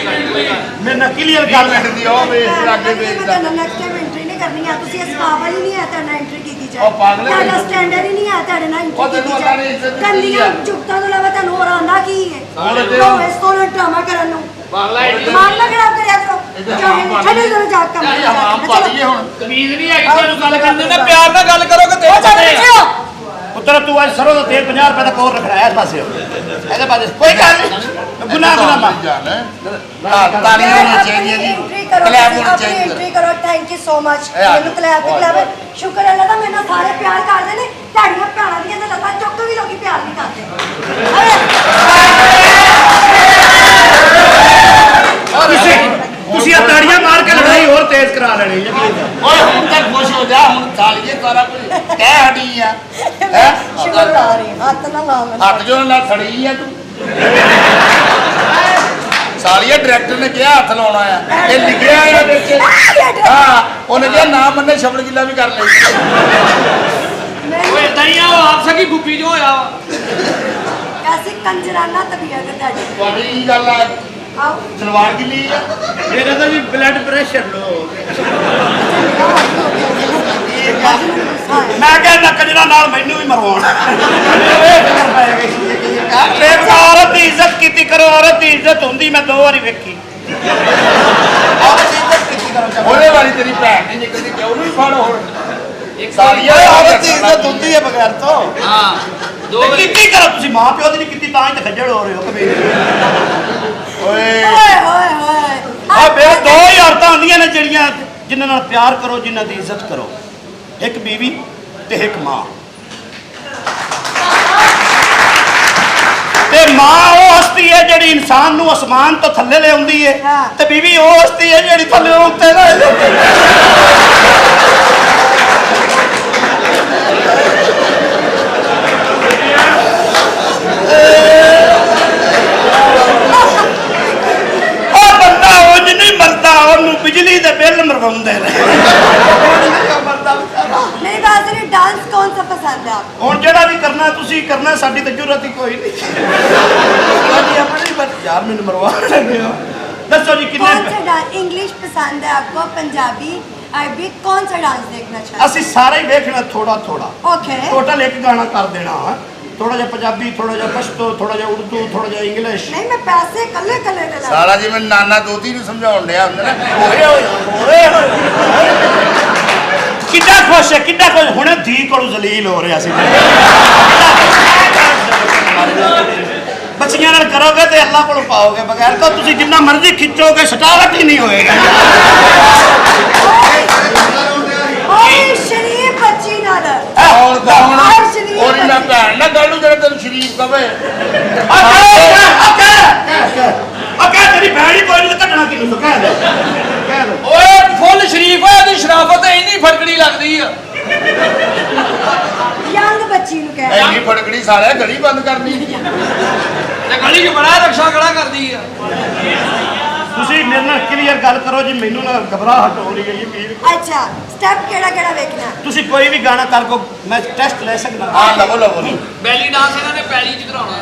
ਮੇਰੇ ਨਾਲ ਕਲੀਅਰ ਗੱਲ ਗਵਰਨਮੈਂਟ ਦੀ ਉਹ ਵੇਚ ਲਾਗੇ ਮੈਂ ਵੇਚਦਾ। ਤੁਹਾਨੂੰ ਨੈਕਸਟ ਟਾਈਮ ਐਂਟਰੀ ਨਹੀਂ ਕਰਨੀ ਆ। ਤੁਸੀਂ ਇਸ ਕਾਬਲ ਹੀ ਨਹੀਂ ਹੈ ਤੁਹਾਡਾ ਐਂਟਰੀ ਕੀਤੀ ਜਾਏ। ਉਹ ਪਾਗਲ ਹੈ। ਤੁਹਾਡਾ ਸਟੈਂਡਰਡ ਹੀ ਨਹੀਂ ਹੈ ਤੁਹਾਡੇ ਨਾਲ ਉਹ ਐਂਟਰੀ ਤੈਨੂੰ ਕੀਤੀ ਅੱਲਾ ਨੇ ਇੱਜ਼ਤ ਦਿੱਤੀ ਕੰਦੀਆਂ ਆ। ਚੁੱਕਤਾਂ ਤੋਂ ਇਲਾਵਾ ਤੁਹਾਨੂੰ ਹੋਰ ਆਉਂਦਾ ਕੀ ਹੈ? ਹੋਰ ਤੇ ਲੋ ਇਸ ਤੋਂ ਡਰਾਮਾ ਕਰਨ ਨੂੰ ਬਾਗਲਾ ਐਡੀ ਦਿਮਾਗ ਨਾ ਖਰਾਬ ਕਰਿਆ ਕਰੋ। ਇਹਦੇ ਚਾਹੇ ਹਮਾਮ ਪਾ ਛੱਡੋ ਜਰਾ ਜਾ ਕੰਮ ਇਹ ਹਮਾਮ ਪਾ ਲਈਏ ਹੁਣ। ਕਮੀਜ਼ ਨਹੀਂ ਹੈਗੀ ਤੁਹਾਨੂੰ ਗੱਲ ਕਰਦੇ ਨਾ, ਪਿਆਰ ਨਾਲ ਗੱਲ ਕਰੋ ਕਿ ਉਹ ਚੱਲ ਤੇਰੇ ਬੱਚਿਓ ਪੁੱਤਰ ਤੂੰ ਅੱਜ ਸਰੋਂ ਦਾ ਤੇਲ 50 ਰੁਪਏ ਦਾ ਕੋਰ ਰੱਖਣਾ ਇਸ ਪਾਸੇ ਇਹਦੇ ਪਾਸੇ ਕੋਈ ਗੱਲ ਨਹੀਂ। ਗੁਨਾਹ ਗੁਨਾਹ ਜਾਨ ਹੈ। ਤਾਲੀ ਹੋਣੀ ਚਾਹੀਦੀ ਹੈ ਜੀ। ਐਂਟਰੀ ਕਰੋ ਕਲੈਪ ਤੁਸੀਂ, ਹੋਣੀ ਆਪਣੀ ਚਾਹੀਦੀ ਐਂਟਰੀ ਹੈ। ਕਰੋ। Thank you so much. ਇਹ ਆ ਮੈਨੂੰ ਕਲੈਪ ਜਾਓ। ਕਲੈਪ ਸ਼ੁਕਰ ਅੱਲਾ ਦਾ, ਮੈਨੂੰ ਸਾਰੇ ਪਿਆਰ ਕਰਦੇ ਨੇ। ਤੁਹਾਡੀਆਂ ਭੈਣਾਂ ਦੀਆਂ ਤਾਂ ਲੱਤਾਂ ਚੁੱਕ ਕੇ ਵੀ ਲੋਕੀ ਪਿਆਰ ਨਹੀਂ ਤੁਸੀਂ ਆ ਤਾੜੀਆਂ ਮਾਰ ਕੇ ਲੜਾਈ ਹੋਰ ਤੇਜ਼ ਕਰਾ ਲੈਣੀ ਹੈ। ਓਏ ਹੁਣ ਤਾਂ ਖੁਸ਼ ਹੋ ਜਾ, ਹੁਣ ਸਾਲੀਏ ਸਾਰਾ ਕੁਝ ਕਹਿ ਹਟੀ ਆ। ਹੈ ਸ਼ੁਕਰ ਲਾ ਰਹੀ ਹਾਂ, ਹੱਥ ਨਾ ਲਾ ਮੈਨੂੰ। ਹੱਥ ਜੋ ਨਾਲ ਖੜੀ ਆ ਤੂੰ। ਸਾਲੀਏ ਡਾਇਰੈਕਟਰ ਨੇ ਕਿਹਾ ਹੱਥ ਲਾਉਣਾ ਆ, ਇਹ ਲਿਖਿਆ ਆ ਵਿੱਚ। ਹਾਂ ਉਹਨੇ ਕਿਹਾ ਨਾ ਮੰਨੇ ਸ਼ਬਦ ਗਿੱਲਾ ਵੀ ਕਰ ਲਈ। ਉਹ ਇਦਾਂ ਹੀ ਆ, ਉਹ ਆਪ ਸਕੀ ਗੁੱਪੀ ਜੋ ਹੋਇਆ ਵਾ। ਐਸੀ ਕੰਜਰਾਨਾ ਤਬੀਅਤ ਹੈ ਤੁਹਾਡੀ। ਤੁਹਾਡੀ ਕੀ ਗੱਲ ਆ? ਆਓ ਸਲਵਾਰ ਗਿੱਲੀ ਆ? ਮੇਰਾ ਤਾਂ ਜੀ ਬਲੱਡ ਪ੍ਰੈਸ਼ਰ ਲੋ। ਮੈਂ ਕਹਿੰਦਾ ਕੰਜਰਾ ਨਾਲ ਮੈਨੂੰ ਵੀ ਮਰਵਾਉਣ। ਔਰਤ ਦੀ ਇੱਜ਼ਤ ਕੀਤੀ ਕਰੋ, ਔਰਤ ਦੀ ਇੱਜ਼ਤ ਹੁੰਦੀ ਮੈਂ 2 ਵਾਰੀ ਵੇਖੀ। ਔਰਤ ਦੀ ਇੱਜ਼ਤ ਕੀਤੀ ਕਰੋ। ਉਹਦੇ ਵਾਲੀ ਤੇਰੀ ਭੈਣ ਨੇ ਨਿਕਲਦੀ ਕਿਉਂ ਨਹੀਂ ਫੜ ਹੁਣ? ਸਾਲੀਏ ਔਰਤ ਦੀ ਇੱਜ਼ਤ ਹੁੰਦੀ ਹੈ ਬਗੈਰ ਤੋਂ। ਹਾਂ ਦੋ ਤੇ ਵਾਰੀ ਕੀਤੀ ਕਰੋ, ਤੁਸੀਂ ਮਾਂ ਪਿਓ ਦੀ ਨਹੀਂ ਕੀਤੀ ਤਾਂ ਹੀ ਤਾਂ ਖੱਜਲ ਹੋ ਰਹੇ ਹੋ ਕਬੀਰ। ਓਏ ਓਏ ਹੋਏ ਹੋਏ ਆ ਮੇਰੇ 2 ਹੀ ਔਰਤਾਂ ਹੁੰਦੀਆਂ ਨੇ ਜਿਹੜੀਆਂ ਜਿਨ੍ਹਾਂ ਨਾਲ ਪਿਆਰ ਕਰੋ, ਜਿਨ੍ਹਾਂ ਦੀ ਇੱਜ਼ਤ ਕਰੋ। ਇੱਕ ਬੀਵੀ ਤੇ ਇੱਕ ਮਾਂ। ਮਾਂ ਉਹ ਹਸਤੀ ਹੈ ਜਿਹੜੀ ਇਨਸਾਨ ਨੂੰ ਅਸਮਾਨ ਤੋਂ ਥੱਲੇ ਲਿਆਉਂਦੀ ਹੈ ਹਾਂ। ਤੇ ਬੀਵੀ ਉਹ ਹਸਤੀ ਹੈ ਜਿਹੜੀ ਥੱਲੇ ਉੱਤੇ ਲੈ ਜਾਂਦੀ ਹੈ। ਉਹ ਬੰਦਾ ਉਂਝ ਨਹੀਂ ਮਰਦਾ, ਉਹਨੂੰ ਬਿਜਲੀ ਦੇ ਬਿੱਲ ਮਰਵਾਉਂਦੇ ਨੇ। मेरी बात सुनिए, डांस कौन सा पसंद है आपको? ਹੁਣ ਜਿਹੜਾ ਵੀ करना ਤੁਸੀਂ करना, ਸਾਡੀ ਤਾਂ ਜ਼ਰੂरत ਹੀ ਕੋਈ ਨਹੀਂ। ਸਾਡੀ ਆਪਣੀ ਬਸ ਯਾਰ ਮੈਨੂੰ ਮਰਵਾ ਲੱਗੇ ਹੋ। ਦੱਸੋ ਜੀ कौन सा ਕਿੰਨੇ डांस? इंग्लिश पसंद है आपको, पंजाबी, अरबी, कौन सा डांस देखना चाहते ਅਸੀਂ ਸਾਰੇ ਹੀ ਵੇਖਣਾ ਥੋੜਾ ਥੋੜਾ। हैं? ओके। ਟੋਟਲ ਇੱਕ ਗਾਣਾ ਕਰ ਦੇਣਾ। ਥੋੜਾ ਜਿਹਾ ਪੰਜਾਬੀ, ਥੋੜਾ ਜਿਹਾ ਪਸ਼ਤੋ, ਥੋੜਾ ਜਿਹਾ ਉਰਦੂ, ਥੋੜਾ ਜਿਹਾ ਇੰਗਲਿਸ਼। नहीं, मैं पैसे कल्ले कल्ले डला। ਸਾਲਾ ਜਿਵੇਂ ਨਾਨਾ ਦੋਤੀ ਨੂੰ ਸਮਝਾਉਣ ਡਿਆ ਹੁੰਦਾ ਨਾ। ਓਏ ਓਏ ਕਿੱਡਾ ਖੁਸ਼ ਹੈ, ਕਿੱਡਾ ਖੁਸ਼। ਹੁਣੇ ਧੀ ਕੋਲੋਂ ਜ਼ਲੀਲ ਹੋ ਰਿਹਾ ਸੀ। ਬੱਚੀਆਂ ਨਾਲ ਕਰੋਗੇ ਤੇ ਅੱਲਾ ਕੋਲੋਂ ਪਾਓਗੇ, ਬਗੈਰ ਤਾਂ ਤੁਸੀਂ ਜਿੰਨਾ ਮਰਜ਼ੀ ਖਿੱਚੋਗੇ ਸਟਾਰਟ ਹੀ ਨਹੀਂ ਹੋਏਗਾ। ओए शरीफ बच्ची नाल। ਔਰ ਕੌਣ ਔਰ ਸ਼ਰੀਫ ਔਰ ਇਹਨਾਂ ਭੈਣ ਨਾ ਗੱਲ ਨੂੰ ਜਿਹੜਾ ਤੈਨੂੰ ਸ਼ਰੀਫ ਕਵੇ। ਓਕੇ ਤੇਰੀ ਭੈਣ ਹੀ ਕੋਈ ਨਹੀਂ, ਕੱਢਣਾ ਕਿਨੂੰ ਤੂੰ ਕਹਿ ਦੇ, ਕਹਿ ਦੇ। ਓਏ ਫੁੱਲ ਸ਼ਰੀਫ ਹੋਇਆ ਦੀ ਸ਼ਰਾਫਤ ਇੰਨੀ ਫੜਕੜੀ ਲੱਗਦੀ ਆ। यंग बच्ची नु कह। ਐਨੀ ਫੜਕੜੀ ਸਾਲਿਆ ਗਲੀ ਬੰਦ ਕਰਨੀ। ਤੇ ਗਲੀ 'ਚ ਬੜਾ ਰਕਸ਼ਾ ਖੜਾ ਕਰਦੀ ਆ। ਤੁਸੀਂ ਮੇਰੇ ਨਾਲ ਕਲੀਅਰ ਗੱਲ ਕਰੋ ਜੀ, ਮੈਨੂੰ ਨਾ ਘਬਰਾਹਟ ਹੋ ਰਹੀ ਹੈ ਜੀ ਵੀਰ। अच्छा, स्टेप केड़ा केड़ा देखना? ਤੁਸੀਂ ਕੋਈ ਵੀ ਗਾਣਾ ਕਰ ਕੋ, ਮੈਂ ਟੈਸਟ ਲੈ ਸਕਦਾ। ਹਾਂ ਲਵੋ ਲਵੋ ਲਵੋ। ਬੈਲੀ ਡਾਂਸ ਇਹਨਾਂ ਨੇ ਪੈਲੀ 'ਚ ਕਰਾਉਣਾ।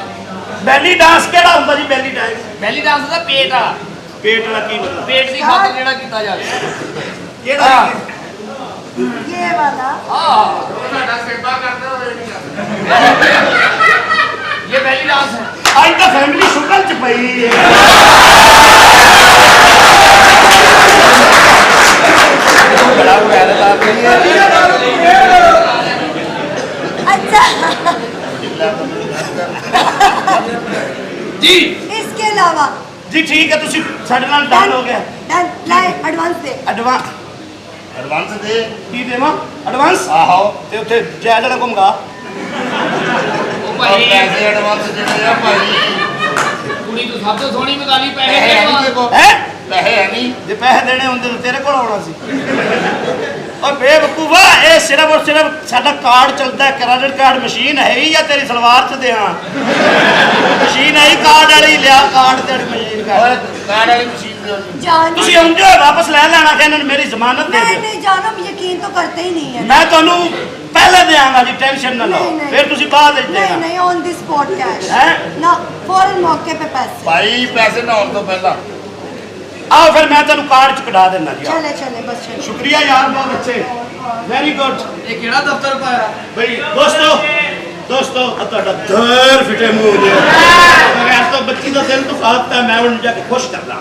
ਬੈਲੀ ਡਾਂਸ ਕਿਹੜਾ ਹੁੰਦਾ ਜੀ? ਬੈਲੀ ਡਾਂਸ ਬੈਲੀ ਡਾਂਸ ਦਾ ਪੇਟ ਆ, ਪੇਟ ਦਾ ਕੀ ਮਤਲਬ? ਪੇਟ ਦੀ ਖਾਤਰ ਜਿਹੜਾ ਕੀਤਾ ਜਾਵੇ। ਕਿਹੜਾ? ये वाला। ਆਹ ਸਾਡਾ ਸੇਵਾ ਕਰਦੇ ਹੋਏ ਨਹੀਂ ਇਹ ਬੈਲੀ ਡਾਂਸ ਹੈ। ਅੱਜ ਤਾਂ ਫੈਮਿਲੀ ਸ਼ੁਗਰ ਚ ਪਈ ਹੈ। ਬੜਾ ਵੈਰ ਲਾ ਰਹੀ ਹੈ। अच्छा। ਜੀ इसके अलावा ਜੀ ਠੀਕ ਹੈ, ਤੁਸੀਂ ਸਾਡੇ ਨਾਲ ਡਨ ਹੋ ਗਿਆ। डन लाए एडवांस दे। ਐਡਵਾਂਸ ਐਡਵਾਂਸ ਦੇ। ਕੀ ਦੇਵਾਂ? ਐਡਵਾਂਸ ਆਹੋ ਤੇ ਉੱਥੇ ਜਾਇਜ਼ ਵਾਲਾ ਘੁੰਮਗਾ। ਉਹ ਔਰ ਭਾਈ ਪੈਸੇ ਐਡਵਾਂਸ ਜਿਹੜੇ ਆ ਭਾਈ। ਕੁੜੀ ਤੂੰ ਸਭ ਤੋਂ ਸੋਹਣੀ ਮਗਾਲੀ ਪੈਸੇ ਪੈਸੇ ਹੈ ਨਹੀਂ ਦੇ ਦੇਖੋ। ਹੈ ਪੈਸੇ ਹੈ ਨਹੀਂ। ਜੇ ਪੈਸੇ ਦੇਣੇ ਹੁੰਦੇ ਤਾਂ ਤੇਰੇ ਕੋਲ ਆਉਣਾ ਸੀ। ਓਏ ਬੇਵਕੂਫਾ, ਇਹ ਸਿਰਫ ਔਰ ਸਿਰਫ ਸਾਡਾ ਕਾਰਡ ਚੱਲਦਾ ਹੈ, ਕ੍ਰੈਡਿਟ ਕਾਰਡ ਮਸ਼ੀਨ ਹੈ ਹੀ ਜਾਂ ਤੇਰੀ ਸਲਵਾਰ ਚ ਦਿਆਂ? ਮਸ਼ੀਨ ਹੈ ਹੀ ਕਾਰਡ ਵਾਲੀ, ਲਿਆ ਕਾਰਡ ਤੇ ਮਸ਼ੀਨ ਔਰ ਕਰ। ਕਾਰ ਵਾਲੀ ਮਸ਼ੀਨ ਦੇ ਦਿਓ। जान। ਤੁਸੀਂ ਉਂਝੋ ਵਾਪਸ ਲੈ ਲੈਣਾ ਕਿ ਇਹਨਾਂ ਨੇ ਮੇਰੀ ਜ਼ਮਾਨਤ ਦੇ नहीं ਦਿਓ। नहीं जानो, यकीन तो करते ही नहीं है। ਮੈਂ ਤੁਹਾਨੂੰ ਪਹਿਲੇ ਦਿਆਂਗਾ ਜੀ, ਟੈਨਸ਼ਨ ਨਾ ਲਓ। नहीं, नहीं। ਫਿਰ ਤੁਸੀਂ ਬਾਅਦ ਵਿੱਚ नहीं ਦੇਣਾ। नहीं, ऑन द स्पॉट कैश। हैं? ना, फौरन मौके पे पैसे। ਭਾਈ ਪੈਸੇ ਨਾ ਆਉਣ ਤੋਂ ਪਹਿਲਾਂ। ਆਓ ਫਿਰ ਮੈਂ ਤੁਹਾਨੂੰ ਕਾਰਡ ਚ ਕਢਾ ਦੇਣਾ ਜੀ। चले चले बस चले। ਸ਼ੁਕਰੀਆ ਯਾਰ, ਬਹੁਤ ਅੱਛੇ, ਵੈਰੀ ਗੁੱਡ। ਇਹ ਕਿਹੜਾ ਦਫ਼ਤਰ ਪਾਇਆ? ਬਈ ਦੋਸਤੋ ਆ ਤੁਹਾਡਾ ਦਰ ਫਿਟੇ ਮੂੰਹ ਦੇ ਬਗੈਰ ਤੋਂ ਬੱਚੀ ਦਾ ਦਿਲ ਦੁਖਾਤਾ, ਮੈਂ ਉਹਨੂੰ ਜਾ ਕੇ ਖੁਸ਼ ਕਰਦਾ।